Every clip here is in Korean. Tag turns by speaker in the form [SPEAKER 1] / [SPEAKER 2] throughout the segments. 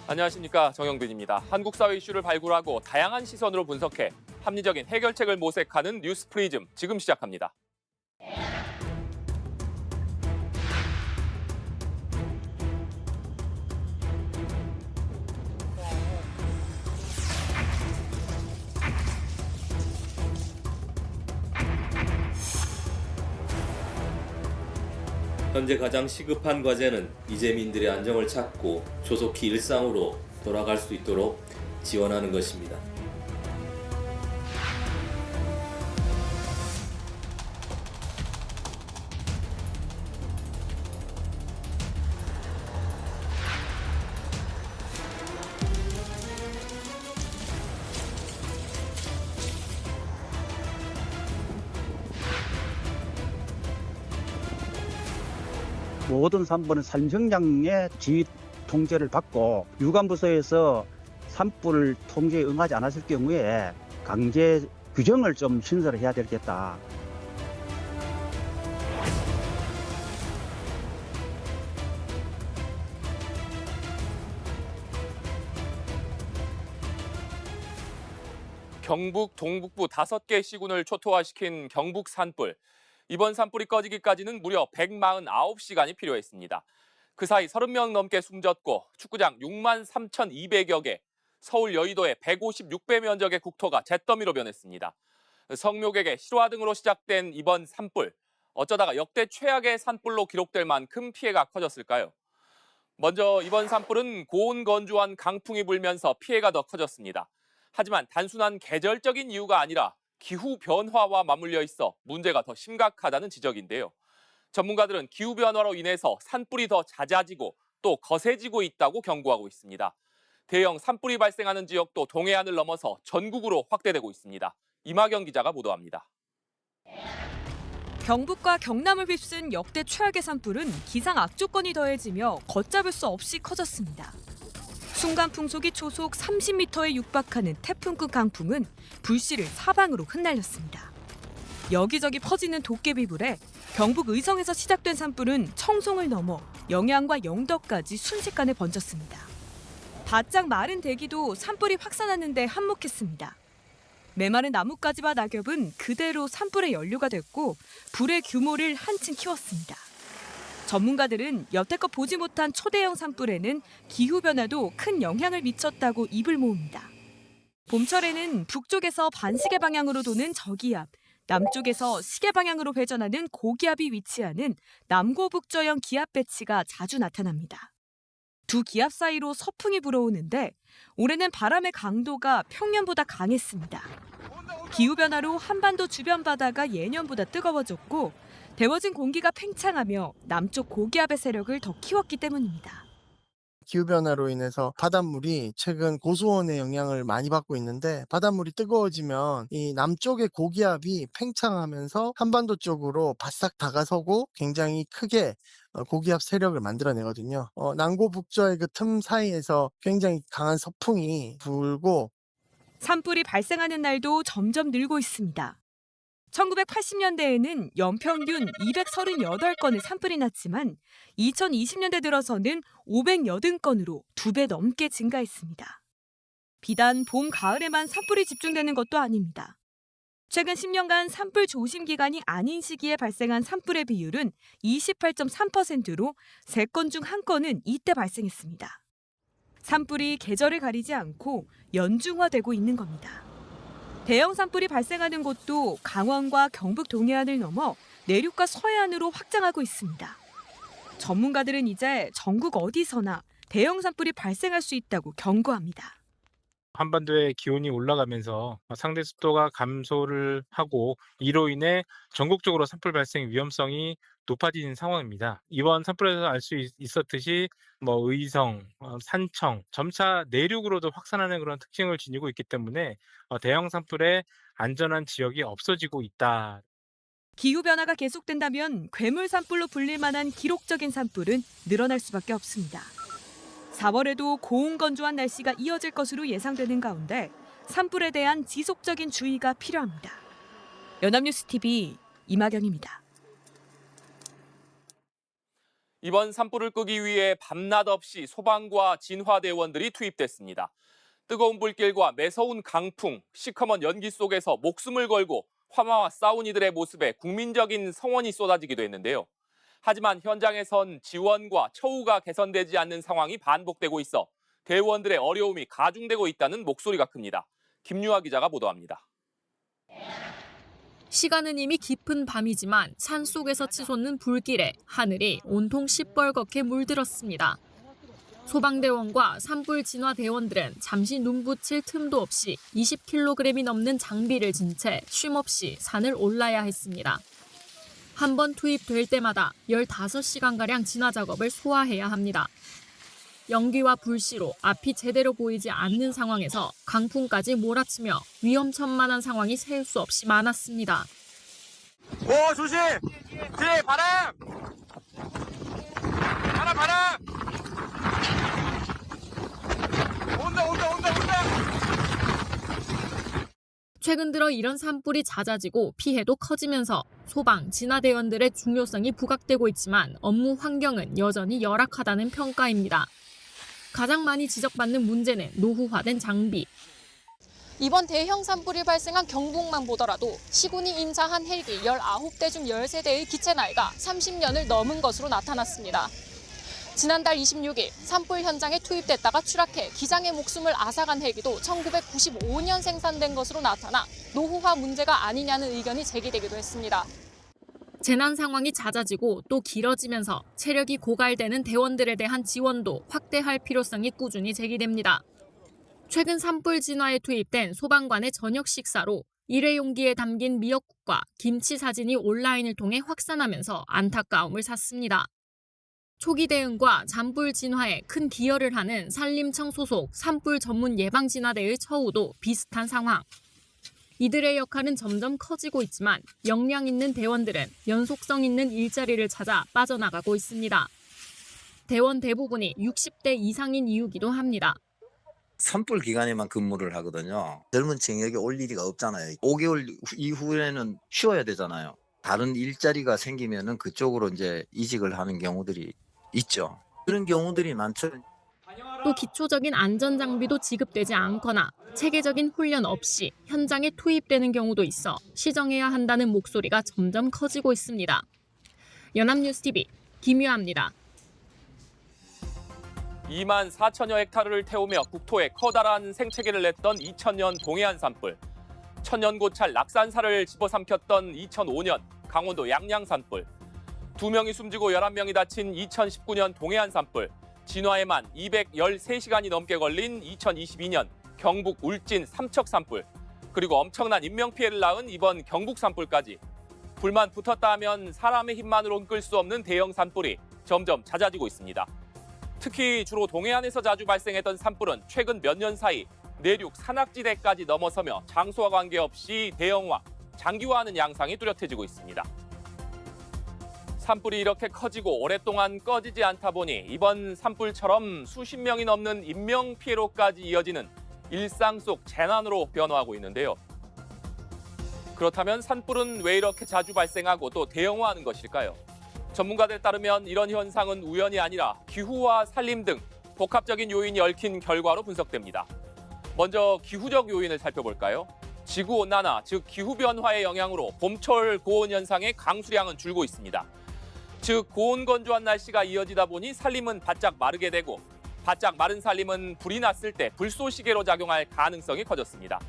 [SPEAKER 1] 안녕하십니까, 정영빈입니다. 한국 사회 이슈를 발굴하고 다양한 시선으로 분석해 합리적인 해결책을 모색하는 뉴스 프리즘 지금 시작합니다.
[SPEAKER 2] 현재 가장 시급한 과제는 이재민들의 안정을 찾고 조속히 일상으로 돌아갈 수 있도록 지원하는 것입니다.
[SPEAKER 3] 모든 산불은 산청장의 지휘 통제를 받고 유관부서에서 산불 통제에 응하지 않았을 경우에 강제 규정을 좀 신설해야 되겠다.
[SPEAKER 1] 경북 동북부 5개 시군을 초토화시킨 경북 산불. 이번 산불이 꺼지기까지는 무려 149시간이 필요했습니다. 그 사이 30명 넘게 숨졌고 축구장 6만 3,200여 개, 서울 여의도의 156배 면적의 국토가 잿더미로 변했습니다. 성묘객의 실화 등으로 시작된 이번 산불. 어쩌다가 역대 최악의 산불로 기록될 만큼 피해가 커졌을까요? 먼저 이번 산불은 고온 건조한 강풍이 불면서 피해가 더 커졌습니다. 하지만 단순한 계절적인 이유가 아니라 기후 변화와 맞물려 있어 문제가 더 심각하다는 지적인데요. 전문가들은 기후 변화로 인해서 산불이 더 잦아지고 또 거세지고 있다고 경고하고 있습니다. 대형 산불이 발생하는 지역도 동해안을 넘어서 전국으로 확대되고 있습니다. 이마경 기자가 보도합니다.
[SPEAKER 4] 경북과 경남을 휩쓴 역대 최악의 산불은 기상 악조건이 더해지며 걷잡을 수 없이 커졌습니다. 순간 풍속이 초속 30m에 육박하는 태풍급 강풍은 불씨를 사방으로 흩날렸습니다. 여기저기 퍼지는 도깨비불에 경북 의성에서 시작된 산불은 청송을 넘어 영양과 영덕까지 순식간에 번졌습니다. 바짝 마른 대기도 산불이 확산하는 데 한몫했습니다. 메마른 나뭇가지와 낙엽은 그대로 산불의 연료가 됐고 불의 규모를 한층 키웠습니다. 전문가들은 여태껏 보지 못한 초대형 산불에는 기후변화도 큰 영향을 미쳤다고 입을 모읍니다. 봄철에는 북쪽에서 반시계 방향으로 도는 저기압, 남쪽에서 시계 방향으로 회전하는 고기압이 위치하는 남고북저형 기압 배치가 자주 나타납니다. 두 기압 사이로 서풍이 불어오는데 올해는 바람의 강도가 평년보다 강했습니다. 기후변화로 한반도 주변 바다가 예년보다 뜨거워졌고 데워진 공기가 팽창하며 남쪽 고기압의 세력을 더 키웠기 때문입니다.
[SPEAKER 5] 기후변화로 인해서 바닷물이 최근 고수온의 영향을 많이 받고 있는데 바닷물이 뜨거워지면 이 남쪽의 고기압이 팽창하면서 한반도 쪽으로 바싹 다가서고 굉장히 크게 고기압 세력을 만들어내거든요. 남고 북저의 그 틈 사이에서 굉장히 강한 서풍이 불고
[SPEAKER 4] 산불이 발생하는 날도 점점 늘고 있습니다. 1980년대에는 연평균 238건의 산불이 났지만 2020년대 들어서는 580건으로 2배 넘게 증가했습니다. 비단 봄, 가을에만 산불이 집중되는 것도 아닙니다. 최근 10년간 산불 조심 기간이 아닌 시기에 발생한 산불의 비율은 28.3%로 3건 중 1건은 이때 발생했습니다. 산불이 계절을 가리지 않고 연중화되고 있는 겁니다. 대형 산불이 발생하는 곳도 강원과 경북 동해안을 넘어 내륙과 서해안으로 확장하고 있습니다. 전문가들은 이제 전국 어디서나 대형 산불이 발생할 수 있다고 경고합니다.
[SPEAKER 6] 한반도의 기온이 올라가면서 상대 습도가 감소를 하고 이로 인해 전국적으로 산불 발생 위험성이 높아진 상황입니다. 이번 산불에서 알 수 있었듯이 의성, 산청, 점차 내륙으로도 확산하는 그런 특징을 지니고 있기 때문에 대형 산불의 안전한 지역이 없어지고 있다.
[SPEAKER 4] 기후변화가 계속된다면 괴물 산불로 불릴 만한 기록적인 산불은 늘어날 수밖에 없습니다. 4월에도 고온 건조한 날씨가 이어질 것으로 예상되는 가운데 산불에 대한 지속적인 주의가 필요합니다. 연합뉴스 TV 이마경입니다.
[SPEAKER 1] 이번 산불을 끄기 위해 밤낮 없이 소방과 진화대원들이 투입됐습니다. 뜨거운 불길과 매서운 강풍, 시커먼 연기 속에서 목숨을 걸고 화마와 싸운 이들의 모습에 국민적인 성원이 쏟아지기도 했는데요. 하지만 현장에선 지원과 처우가 개선되지 않는 상황이 반복되고 있어 대원들의 어려움이 가중되고 있다는 목소리가 큽니다. 김유아 기자가 보도합니다.
[SPEAKER 7] 시간은 이미 깊은 밤이지만 산속에서 치솟는 불길에 하늘이 온통 시뻘겋게 물들었습니다. 소방대원과 산불 진화 대원들은 잠시 눈 붙일 틈도 없이 20kg이 넘는 장비를 진 채 쉼없이 산을 올라야 했습니다. 한 번 투입될 때마다 15시간가량 진화 작업을 소화해야 합니다. 연기와 불씨로 앞이 제대로 보이지 않는 상황에서 강풍까지 몰아치며 위험천만한 상황이 셀 수 없이 많았습니다.
[SPEAKER 8] 오, 조심! 뒤에 바람! 바람! 온다!
[SPEAKER 7] 최근 들어 이런 산불이 잦아지고 피해도 커지면서 소방, 진화대원들의 중요성이 부각되고 있지만 업무 환경은 여전히 열악하다는 평가입니다. 가장 많이 지적받는 문제는 노후화된 장비.
[SPEAKER 9] 이번 대형 산불이 발생한 경북만 보더라도 시군이 임사한 헬기 19대 중 13대의 기체 나이가 30년을 넘은 것으로 나타났습니다. 지난달 26일 산불 현장에 투입됐다가 추락해 기장의 목숨을 앗아간 헬기도 1995년 생산된 것으로 나타나 노후화 문제가 아니냐는 의견이 제기되기도 했습니다.
[SPEAKER 7] 재난 상황이 잦아지고 또 길어지면서 체력이 고갈되는 대원들에 대한 지원도 확대할 필요성이 꾸준히 제기됩니다. 최근 산불 진화에 투입된 소방관의 저녁 식사로 일회용기에 담긴 미역국과 김치 사진이 온라인을 통해 확산하면서 안타까움을 샀습니다. 초기 대응과 산불 진화에 큰 기여를 하는 산림청 소속 산불 전문 예방진화대의 처우도 비슷한 상황. 이들의 역할은 점점 커지고 있지만 역량 있는 대원들은 연속성 있는 일자리를 찾아 빠져나가고 있습니다. 대원 대부분이 60대 이상인 이유기도 합니다.
[SPEAKER 10] 산불 기간에만 근무를 하거든요. 젊은 층 여기 올 일이가 없잖아요. 5개월 이후에는 쉬어야 되잖아요. 다른 일자리가 생기면은 그쪽으로 이제 이직을 하는 경우들이 있죠. 그런 경우들이 많죠.
[SPEAKER 7] 또 기초적인 안전장비도 지급되지 않거나 체계적인 훈련 없이 현장에 투입되는 경우도 있어 시정해야 한다는 목소리가 점점 커지고 있습니다. 연합뉴스TV 김유아입니다.
[SPEAKER 1] 2만 4천여 헥타르를 태우며 국토에 커다란 생채기를 냈던 2000년 동해안 산불. 천년고찰 낙산사를 집어삼켰던 2005년 강원도 양양 산불. 2명이 숨지고 11명이 다친 2019년 동해안 산불. 진화에만 213시간이 넘게 걸린 2022년 경북 울진 삼척 산불. 그리고 엄청난 인명피해를 낳은 이번 경북 산불까지. 불만 붙었다 하면 사람의 힘만으로는 끌 수 없는 대형 산불이 점점 잦아지고 있습니다. 특히 주로 동해안에서 자주 발생했던 산불은 최근 몇 년 사이 내륙 산악지대까지 넘어서며 장소와 관계없이 대형화, 장기화하는 양상이 뚜렷해지고 있습니다. 산불이 이렇게 커지고 오랫동안 꺼지지 않다 보니 이번 산불처럼 수십 명이 넘는 인명피해로까지 이어지는 일상 속 재난으로 변화하고 있는데요. 그렇다면 산불은 왜 이렇게 자주 발생하고 또 대형화하는 것일까요? 전문가들에 따르면 이런 현상은 우연이 아니라 기후와 산림 등 복합적인 요인이 얽힌 결과로 분석됩니다. 먼저 기후적 요인을 살펴볼까요? 지구온난화, 즉 기후변화의 영향으로 봄철 고온 현상의 강수량은 줄고 있습니다. 즉 고온 건조한 날씨가 이어지다 보니 산림은 바짝 마르게 되고 바짝 마른 산림은 불이 났을 때 불쏘시개로 작용할 가능성이 커졌습니다.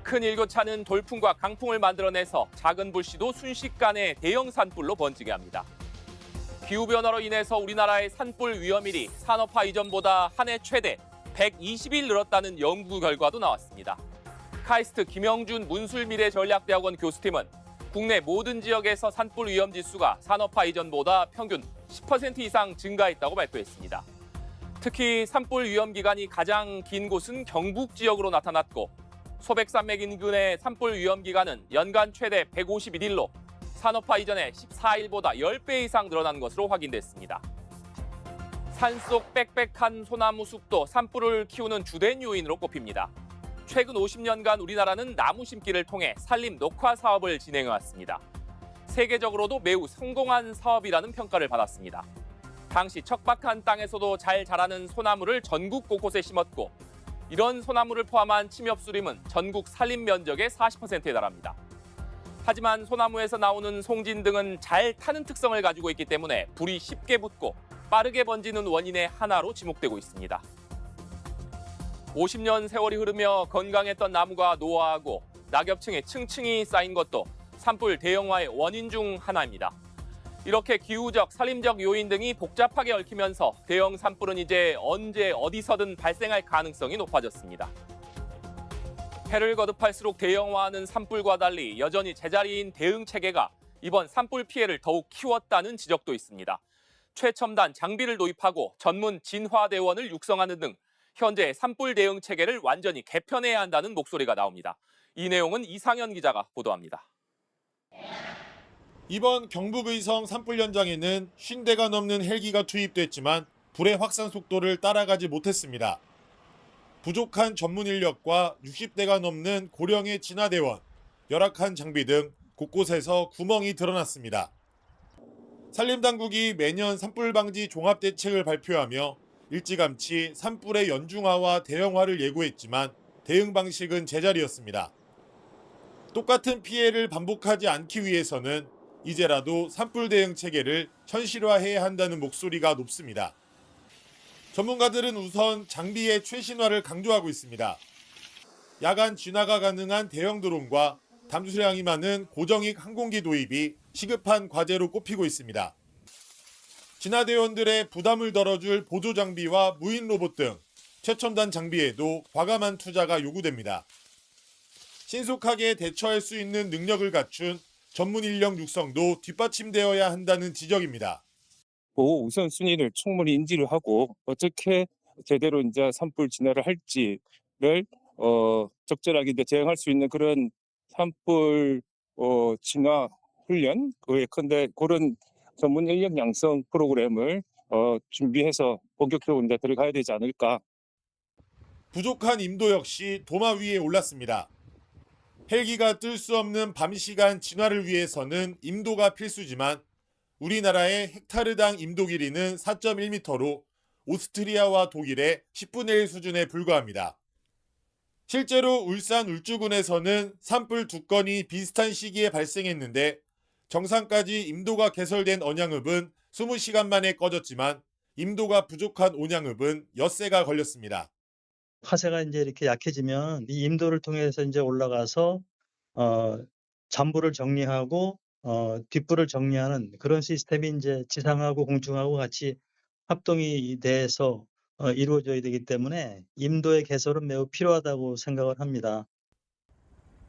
[SPEAKER 1] 큰 일교차는 돌풍과 강풍을 만들어내서 작은 불씨도 순식간에 대형 산불로 번지게 합니다. 기후변화로 인해서 우리나라의 산불 위험일이 산업화 이전보다 한 해 최대 120일 늘었다는 연구 결과도 나왔습니다. 카이스트 김영준 문술미래전략대학원 교수팀은 국내 모든 지역에서 산불 위험 지수가 산업화 이전보다 평균 10% 이상 증가했다고 발표했습니다. 특히 산불 위험 기간이 가장 긴 곳은 경북 지역으로 나타났고 소백산맥 인근의 산불 위험 기간은 연간 최대 151일로 산업화 이전에 14일보다 10배 이상 늘어난 것으로 확인됐습니다. 산속 빽빽한 소나무 숲도 산불을 키우는 주된 요인으로 꼽힙니다. 최근 50년간 우리나라는 나무 심기를 통해 산림 녹화 사업을 진행해왔습니다. 세계적으로도 매우 성공한 사업이라는 평가를 받았습니다. 당시 척박한 땅에서도 잘 자라는 소나무를 전국 곳곳에 심었고 이런 소나무를 포함한 침엽수림은 전국 산림 면적의 40%에 달합니다. 하지만 소나무에서 나오는 송진 등은 잘 타는 특성을 가지고 있기 때문에 불이 쉽게 붙고 빠르게 번지는 원인의 하나로 지목되고 있습니다. 50년 세월이 흐르며 건강했던 나무가 노화하고 낙엽층에 층층이 쌓인 것도 산불 대형화의 원인 중 하나입니다. 이렇게 기후적, 산림적 요인 등이 복잡하게 얽히면서 대형 산불은 이제 언제 어디서든 발생할 가능성이 높아졌습니다. 해를 거듭할수록 대형화하는 산불과 달리 여전히 제자리인 대응 체계가 이번 산불 피해를 더욱 키웠다는 지적도 있습니다. 최첨단 장비를 도입하고 전문 진화대원을 육성하는 등 현재 산불 대응 체계를 완전히 개편해야 한다는 목소리가 나옵니다. 이 내용은 이상현 기자가 보도합니다.
[SPEAKER 11] 이번 경북 의성 산불 현장에는 50대가 넘는 헬기가 투입됐지만 불의 확산 속도를 따라가지 못했습니다. 부족한 전문 인력과 60대가 넘는 고령의 진화대원, 열악한 장비 등 곳곳에서 구멍이 드러났습니다. 산림당국이 매년 산불 방지 종합대책을 발표하며 일찌감치 산불의 연중화와 대형화를 예고했지만 대응 방식은 제자리였습니다. 똑같은 피해를 반복하지 않기 위해서는 이제라도 산불 대응 체계를 현실화해야 한다는 목소리가 높습니다. 전문가들은 우선 장비의 최신화를 강조하고 있습니다. 야간 진화가 가능한 대형 드론과 담수량이 많은 고정익 항공기 도입이 시급한 과제로 꼽히고 있습니다. 진화대원들의 부담을 덜어줄 보조 장비와 무인 로봇 등 최첨단 장비에도 과감한 투자가 요구됩니다. 신속하게 대처할 수 있는 능력을 갖춘 전문 인력 육성도 뒷받침되어야 한다는 지적입니다.
[SPEAKER 12] 보호 우선순위를 충분히 인지를 하고 어떻게 제대로 이제 산불 진화를 할지를 적절하게 이제 대응할 수 있는 그런 산불 진화 훈련, 예컨대 그런 전문 인력 양성 프로그램을 준비해서 본격적으로 이제 들어가야 되지 않을까.
[SPEAKER 11] 부족한 임도 역시 도마 위에 올랐습니다. 헬기가 뜰 수 없는 밤 시간 진화를 위해서는 임도가 필수지만 우리나라의 헥타르당 임도 길이는 4.1m로 오스트리아와 독일의 10분의 1 수준에 불과합니다. 실제로 울산 울주군에서는 산불 2건이 비슷한 시기에 발생했는데 정상까지 임도가 개설된 언양읍은 20시간 만에 꺼졌지만 임도가 부족한 온양읍은 엿새가 걸렸습니다.
[SPEAKER 13] 화세가 이제 이렇게 약해지면 이 임도를 통해서 이제 올라가서 잔불을 정리하고 뒷불을 정리하는 그런 시스템이 이제 지상하고 공중하고 같이 합동이 돼서 이루어져야 되기 때문에 임도의 개설은 매우 필요하다고 생각을 합니다.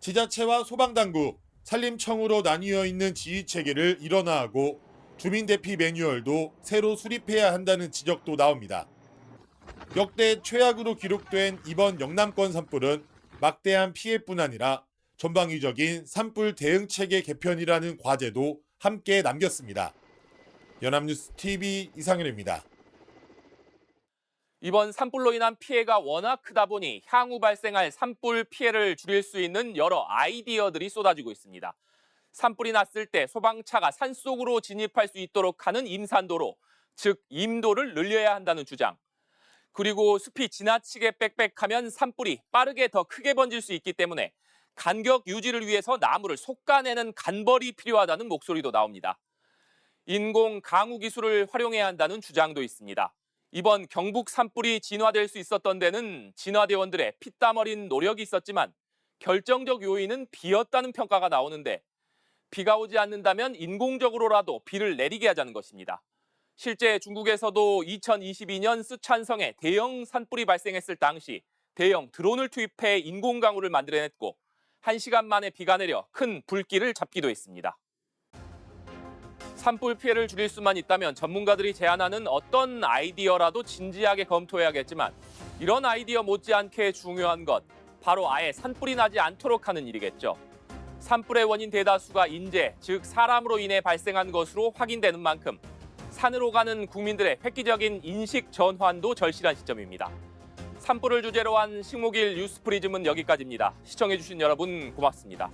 [SPEAKER 11] 지자체와 소방당국, 산림청으로 나뉘어 있는 지휘체계를 일원화하고 주민대피 매뉴얼도 새로 수립해야 한다는 지적도 나옵니다. 역대 최악으로 기록된 이번 영남권 산불은 막대한 피해뿐 아니라 전방위적인 산불 대응체계 개편이라는 과제도 함께 남겼습니다. 연합뉴스 TV 이상현입니다.
[SPEAKER 1] 이번 산불로 인한 피해가 워낙 크다 보니 향후 발생할 산불 피해를 줄일 수 있는 여러 아이디어들이 쏟아지고 있습니다. 산불이 났을 때 소방차가 산속으로 진입할 수 있도록 하는 임산도로, 즉 임도를 늘려야 한다는 주장. 그리고 숲이 지나치게 빽빽하면 산불이 빠르게 더 크게 번질 수 있기 때문에 간격 유지를 위해서 나무를 솎아내는 간벌이 필요하다는 목소리도 나옵니다. 인공 강우 기술을 활용해야 한다는 주장도 있습니다. 이번 경북 산불이 진화될 수 있었던 데는 진화대원들의 피땀 어린 노력이 있었지만 결정적 요인은 비였다는 평가가 나오는데 비가 오지 않는다면 인공적으로라도 비를 내리게 하자는 것입니다. 실제 중국에서도 2022년 쓰촨성에 대형 산불이 발생했을 당시 대형 드론을 투입해 인공 강우를 만들어냈고 1시간 만에 비가 내려 큰 불길을 잡기도 했습니다. 산불 피해를 줄일 수만 있다면 전문가들이 제안하는 어떤 아이디어라도 진지하게 검토해야겠지만 이런 아이디어 못지않게 중요한 것, 바로 아예 산불이 나지 않도록 하는 일이겠죠. 산불의 원인 대다수가 인재, 즉 사람으로 인해 발생한 것으로 확인되는 만큼 산으로 가는 국민들의 획기적인 인식 전환도 절실한 시점입니다. 산불을 주제로 한 식목일 뉴스프리즘은 여기까지입니다. 시청해주신 여러분 고맙습니다.